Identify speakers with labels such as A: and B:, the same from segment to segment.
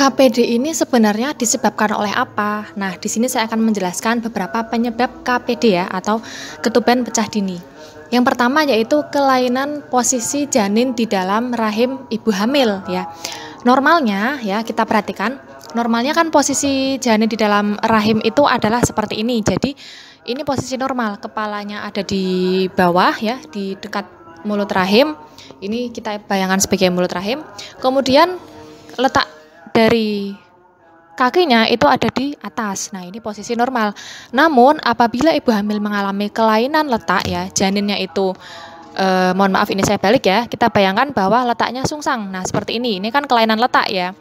A: KPD ini sebenarnya disebabkan oleh apa? Nah, di sini saya akan menjelaskan beberapa penyebab KPD ya, atau ketuban pecah dini. Yang pertama yaitu kelainan posisi janin di dalam rahim ibu hamil ya. Normalnya ya, kita perhatikan, normalnya kan posisi janin di dalam rahim itu adalah seperti ini. Jadi, ini posisi normal, kepalanya ada di bawah ya, di dekat mulut rahim. Ini kita bayangkan sebagai mulut rahim. Kemudian letak dari kakinya itu ada di atas. Nah, ini posisi normal. Namun apabila ibu hamil mengalami kelainan letak ya, janinnya itu mohon maaf ini saya balik ya. Kita bayangkan bahwa letaknya sungsang. Nah, seperti ini. Ini kan kelainan letak ya.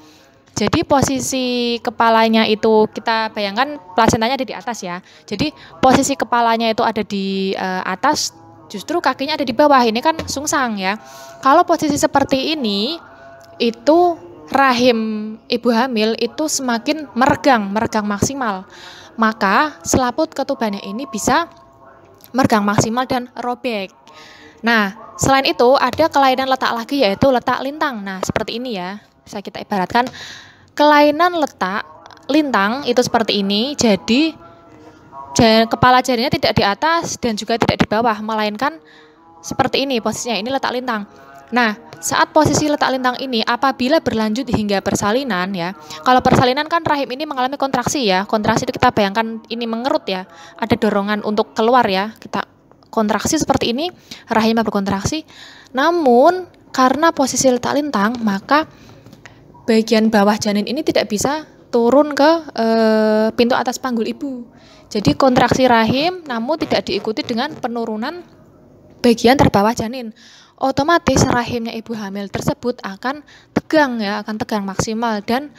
A: Jadi posisi kepalanya itu kita bayangkan plasentanya ada di atas ya. Jadi posisi kepalanya itu ada di atas, justru kakinya ada di bawah. Ini kan sungsang ya. Kalau posisi seperti ini itu rahim ibu hamil itu semakin meregang maksimal, maka selaput ketubannya ini bisa meregang maksimal dan robek. Nah, selain itu ada kelainan letak lagi yaitu letak lintang. Nah, seperti ini ya, bisa kita ibaratkan kelainan letak lintang itu seperti ini. Jadi kepala janinnya tidak di atas dan juga tidak di bawah, melainkan seperti ini posisinya, ini letak lintang. Nah, saat posisi letak lintang ini apabila berlanjut hingga persalinan ya. Kalau persalinan kan rahim ini mengalami kontraksi ya. Kontraksi itu kita bayangkan ini mengerut ya. Ada dorongan untuk keluar ya. Kita kontraksi seperti ini, rahimnya berkontraksi. Namun karena posisi letak lintang, maka bagian bawah janin ini tidak bisa turun ke pintu atas panggul ibu. Jadi kontraksi rahim namun tidak diikuti dengan penurunan bagian terbawah janin. Otomatis rahimnya ibu hamil tersebut akan tegang ya, akan tegang maksimal dan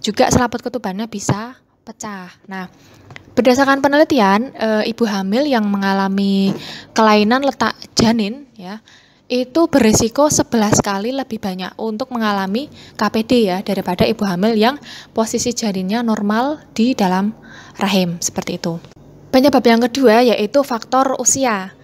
A: juga selaput ketubannya bisa pecah. Nah, berdasarkan penelitian, ibu hamil yang mengalami kelainan letak janin ya, itu berisiko 11 kali lebih banyak untuk mengalami KPD ya daripada ibu hamil yang posisi janinnya normal di dalam rahim, seperti itu. Penyebab yang kedua yaitu faktor usia.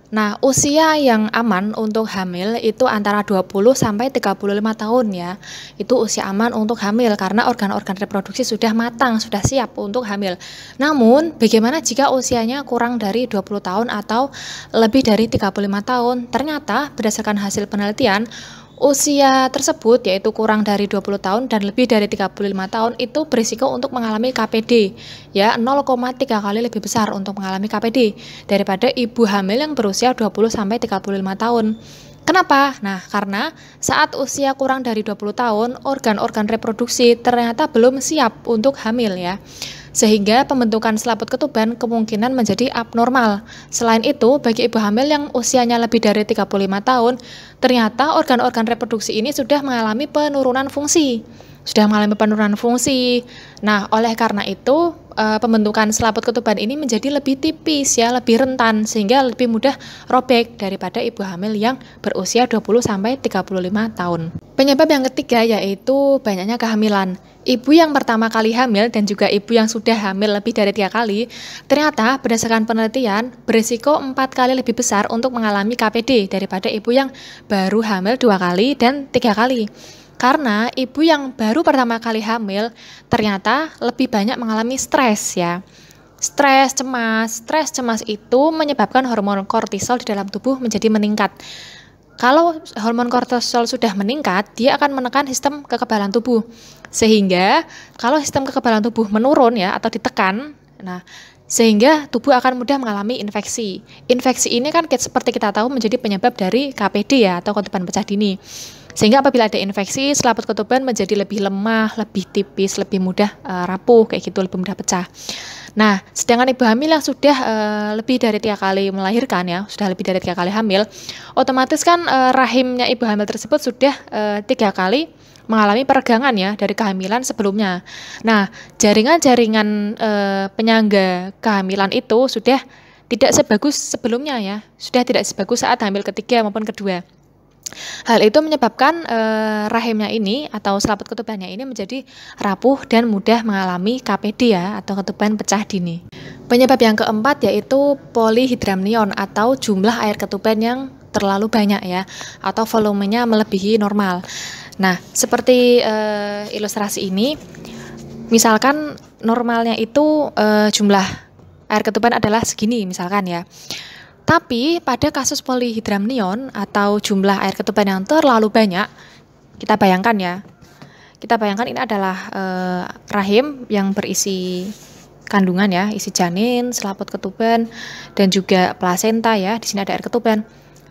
A: Nah, usia yang aman untuk hamil itu antara 20 sampai 35 tahun ya. Itu usia aman untuk hamil karena organ-organ reproduksi sudah matang, sudah siap untuk hamil. Namun, bagaimana jika usianya kurang dari 20 tahun atau lebih dari 35 tahun? Ternyata berdasarkan hasil penelitian, usia tersebut yaitu kurang dari 20 tahun dan lebih dari 35 tahun itu berisiko untuk mengalami KPD ya 0,3 kali lebih besar untuk mengalami KPD daripada ibu hamil yang berusia 20 sampai 35 tahun. Kenapa? Nah, karena saat usia kurang dari 20 tahun, organ-organ reproduksi ternyata belum siap untuk hamil ya. Sehingga pembentukan selaput ketuban kemungkinan menjadi abnormal. Selain itu, bagi ibu hamil yang usianya lebih dari 35 tahun, ternyata organ-organ reproduksi ini sudah mengalami penurunan fungsi. Nah, oleh karena itu, pembentukan selaput ketuban ini menjadi lebih tipis ya, lebih rentan sehingga lebih mudah robek daripada ibu hamil yang berusia 20 sampai 35 tahun. Penyebab yang ketiga yaitu banyaknya kehamilan. Ibu yang pertama kali hamil dan juga ibu yang sudah hamil lebih dari 3 kali, ternyata berdasarkan penelitian berisiko 4 kali lebih besar untuk mengalami KPD daripada ibu yang baru hamil 2 kali dan 3 kali. Karena ibu yang baru pertama kali hamil ternyata lebih banyak mengalami stres ya. Stres cemas itu menyebabkan hormon kortisol di dalam tubuh menjadi meningkat. Kalau hormon kortisol sudah meningkat, dia akan menekan sistem kekebalan tubuh. Sehingga kalau sistem kekebalan tubuh menurun ya atau ditekan, nah sehingga tubuh akan mudah mengalami infeksi. Infeksi ini kan seperti kita tahu menjadi penyebab dari KPD ya atau ketuban pecah dini. Sehingga apabila ada infeksi, selaput ketuban menjadi lebih lemah, lebih tipis, lebih mudah rapuh kayak gitu, lebih mudah pecah. Nah, sedangkan ibu hamil yang sudah lebih dari 3 kali melahirkan ya, sudah lebih dari 3 kali hamil, otomatis kan rahimnya ibu hamil tersebut sudah 3 kali mengalami peregangan ya dari kehamilan sebelumnya. Nah, jaringan-jaringan penyangga kehamilan itu sudah tidak sebagus sebelumnya ya, sudah tidak sebagus saat hamil ketiga maupun kedua. Hal itu menyebabkan rahimnya ini atau selaput ketubannya ini menjadi rapuh dan mudah mengalami KPD ya atau ketuban pecah dini. Penyebab yang keempat yaitu polihidramnion atau jumlah air ketuban yang terlalu banyak ya atau volumenya melebihi normal. Nah, seperti ilustrasi ini, misalkan normalnya itu jumlah air ketuban adalah segini misalkan ya. Tapi pada kasus polihidramnion atau jumlah air ketuban yang terlalu banyak, kita bayangkan ya. Kita bayangkan ini adalah rahim yang berisi kandungan ya, isi janin, selaput ketuban, dan juga plasenta ya. Di sini ada air ketuban.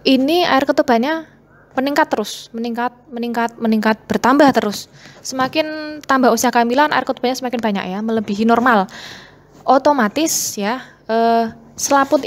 A: Ini air ketubannya meningkat terus, meningkat, bertambah terus. Semakin tambah usia kehamilan, air ketubannya semakin banyak ya, melebihi normal. Otomatis ya, selaput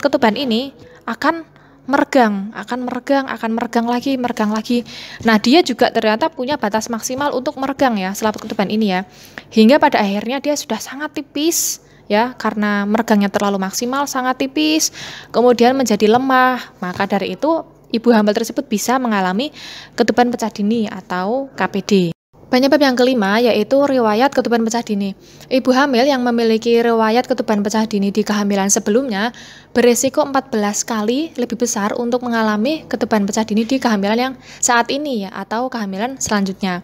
A: ketuban ini akan meregang lagi. Nah, dia juga ternyata punya batas maksimal untuk meregang ya, selaput ketuban ini ya. Hingga pada akhirnya dia sudah sangat tipis ya, karena meregangnya terlalu maksimal, sangat tipis, kemudian menjadi lemah. Maka dari itu, ibu hamil tersebut bisa mengalami ketuban pecah dini atau KPD. Penyebab yang kelima yaitu riwayat ketuban pecah dini. Ibu hamil yang memiliki riwayat ketuban pecah dini di kehamilan sebelumnya berisiko 14 kali lebih besar untuk mengalami ketuban pecah dini di kehamilan yang saat ini ya, atau kehamilan selanjutnya.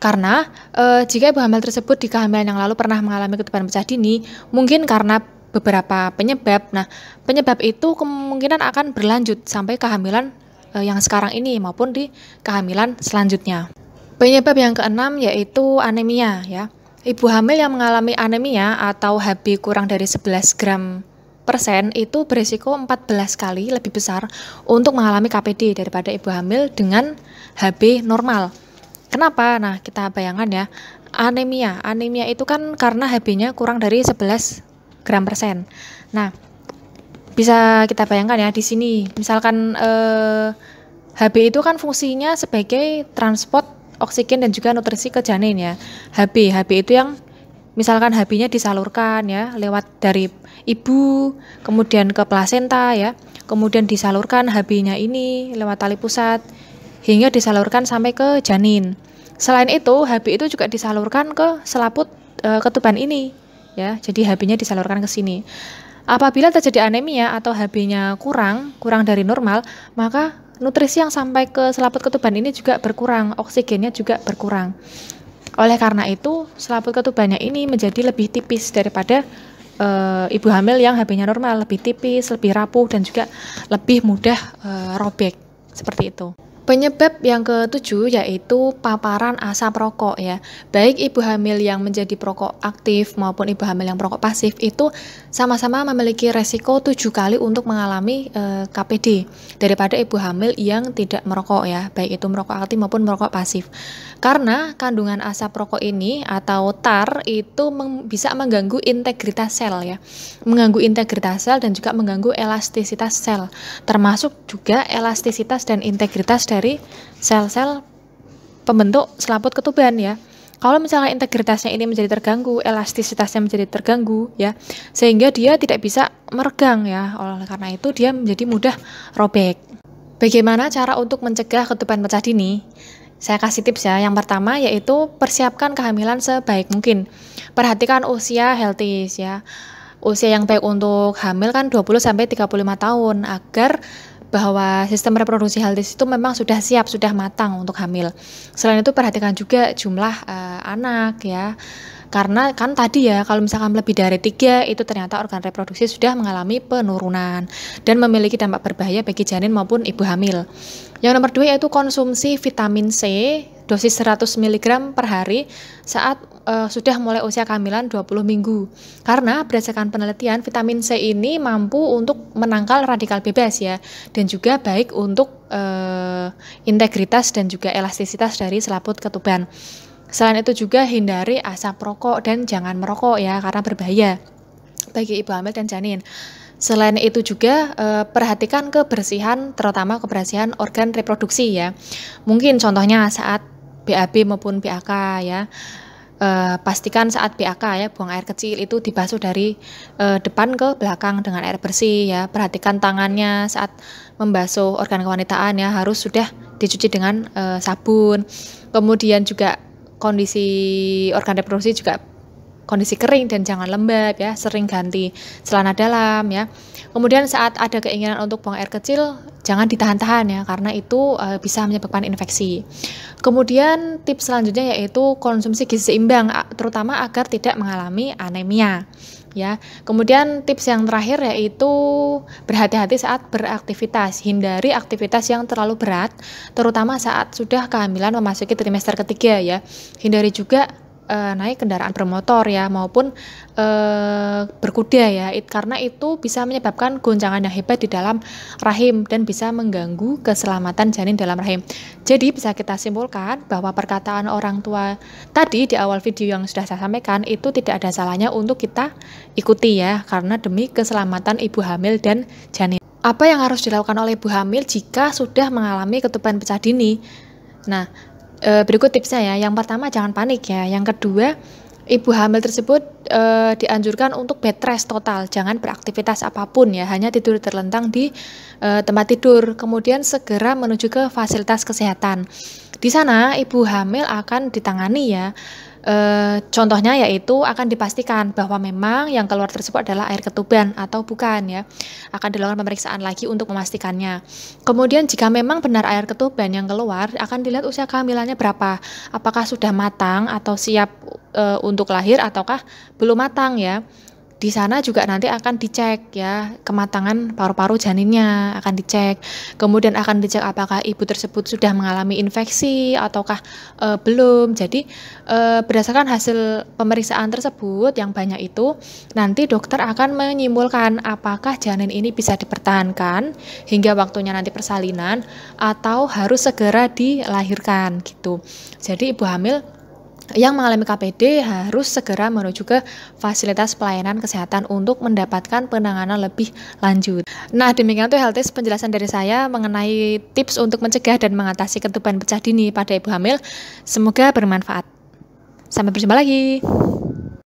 A: Karena jika ibu hamil tersebut di kehamilan yang lalu pernah mengalami ketuban pecah dini, mungkin karena beberapa penyebab. Nah, penyebab itu kemungkinan akan berlanjut sampai kehamilan yang sekarang ini maupun di kehamilan selanjutnya. Penyebab yang keenam yaitu anemia ya. Ibu hamil yang mengalami anemia atau HB kurang dari 11 gram persen itu berisiko 14 kali lebih besar untuk mengalami KPD daripada ibu hamil dengan HB normal. Kenapa? Nah, kita bayangkan ya, anemia itu kan karena HB-nya kurang dari 11 gram persen. Nah, bisa kita bayangkan ya di sini, misalkan HB itu kan fungsinya sebagai transport oksigen dan juga nutrisi ke janin ya. HB itu yang misalkan HB-nya disalurkan ya lewat dari ibu kemudian ke plasenta ya, kemudian disalurkan HB-nya ini lewat tali pusat hingga disalurkan sampai ke janin. Selain itu, HB itu juga disalurkan ke selaput ketuban ini ya. Jadi HB-nya disalurkan ke sini. Apabila terjadi anemia atau HB-nya kurang dari normal, maka nutrisi yang sampai ke selaput ketuban ini juga berkurang, oksigennya juga berkurang. Oleh karena itu, selaput ketubannya ini menjadi lebih tipis daripada ibu hamil yang HB-nya normal, lebih tipis, lebih rapuh, dan juga lebih mudah robek, seperti itu. Penyebab yang ketujuh yaitu paparan asap rokok ya. Baik ibu hamil yang menjadi perokok aktif maupun ibu hamil yang perokok pasif itu sama-sama memiliki resiko 7 kali untuk mengalami KPD daripada ibu hamil yang tidak merokok ya, baik itu merokok aktif maupun merokok pasif. Karena kandungan asap rokok ini atau tar itu bisa mengganggu integritas sel ya. Mengganggu integritas sel dan juga mengganggu elastisitas sel, termasuk juga elastisitas dan integritas dari sel-sel pembentuk selaput ketuban ya. Kalau misalnya integritasnya ini menjadi terganggu, elastisitasnya menjadi terganggu ya, sehingga dia tidak bisa meregang ya. Oleh karena itu dia menjadi mudah robek. Bagaimana cara untuk mencegah ketuban pecah dini? Saya kasih tips ya. Yang pertama yaitu persiapkan kehamilan sebaik mungkin. Perhatikan usia healthy ya. Usia yang baik untuk hamil kan 20 sampai 35 tahun agar bahwa sistem reproduksi healthy itu memang sudah siap, sudah matang untuk hamil. Selain itu perhatikan juga jumlah anak ya. Karena kan tadi ya, kalau misalkan lebih dari 3 itu ternyata organ reproduksi sudah mengalami penurunan dan memiliki dampak berbahaya bagi janin maupun ibu hamil. Yang nomor 2 yaitu konsumsi vitamin C dosis 100 mg per hari saat sudah mulai usia kehamilan 20 minggu. Karena berdasarkan penelitian vitamin C ini mampu untuk menangkal radikal bebas ya, dan juga baik untuk integritas dan juga elastisitas dari selaput ketuban. Selain itu juga hindari asap rokok dan jangan merokok ya, karena berbahaya bagi ibu hamil dan janin. Selain itu juga perhatikan kebersihan, terutama kebersihan organ reproduksi ya. Mungkin contohnya saat BAB maupun BAK ya. Pastikan saat BAK ya, buang air kecil itu dibasuh dari depan ke belakang dengan air bersih ya. Perhatikan tangannya saat membasuh organ kewanitaan ya, harus sudah dicuci dengan sabun. Kemudian juga kondisi organ reproduksi juga kondisi kering dan jangan lembab ya, sering ganti celana dalam ya. Kemudian saat ada keinginan untuk buang air kecil, jangan ditahan-tahan ya, karena itu bisa menyebabkan infeksi. Kemudian tips selanjutnya yaitu konsumsi gizi seimbang, terutama agar tidak mengalami anemia. Ya, kemudian tips yang terakhir yaitu berhati-hati saat beraktivitas, hindari aktivitas yang terlalu berat, terutama saat sudah kehamilan memasuki trimester ketiga ya. Hindari juga naik kendaraan bermotor ya maupun berkuda ya, karena itu bisa menyebabkan goncangan yang hebat di dalam rahim dan bisa mengganggu keselamatan janin dalam rahim. Jadi bisa kita simpulkan bahwa perkataan orang tua tadi di awal video yang sudah saya sampaikan itu tidak ada salahnya untuk kita ikuti ya, karena demi keselamatan ibu hamil dan janin. Apa yang harus dilakukan oleh ibu hamil jika sudah mengalami ketuban pecah dini? Nah, berikut tipsnya ya. Yang pertama, jangan panik ya. Yang kedua, ibu hamil tersebut dianjurkan untuk bed rest total, jangan beraktivitas apapun ya, hanya tidur terlentang di tempat tidur. Kemudian segera menuju ke fasilitas kesehatan. Di sana ibu hamil akan ditangani ya. Contohnya yaitu akan dipastikan bahwa memang yang keluar tersebut adalah air ketuban atau bukan ya. Akan dilakukan pemeriksaan lagi untuk memastikannya. Kemudian jika memang benar air ketuban yang keluar, akan dilihat usia kehamilannya berapa. Apakah sudah matang atau siap untuk lahir ataukah belum matang ya. Di sana juga nanti akan dicek ya kematangan paru-paru janinnya, akan dicek. Kemudian akan dicek apakah ibu tersebut sudah mengalami infeksi ataukah belum. Jadi berdasarkan hasil pemeriksaan tersebut yang banyak itu, nanti dokter akan menyimpulkan apakah janin ini bisa dipertahankan hingga waktunya nanti persalinan atau harus segera dilahirkan gitu. Jadi ibu hamil yang mengalami KPD harus segera menuju ke fasilitas pelayanan kesehatan untuk mendapatkan penanganan lebih lanjut. Nah, demikian tuh health tips penjelasan dari saya mengenai tips untuk mencegah dan mengatasi ketuban pecah dini pada ibu hamil. Semoga bermanfaat. Sampai berjumpa lagi.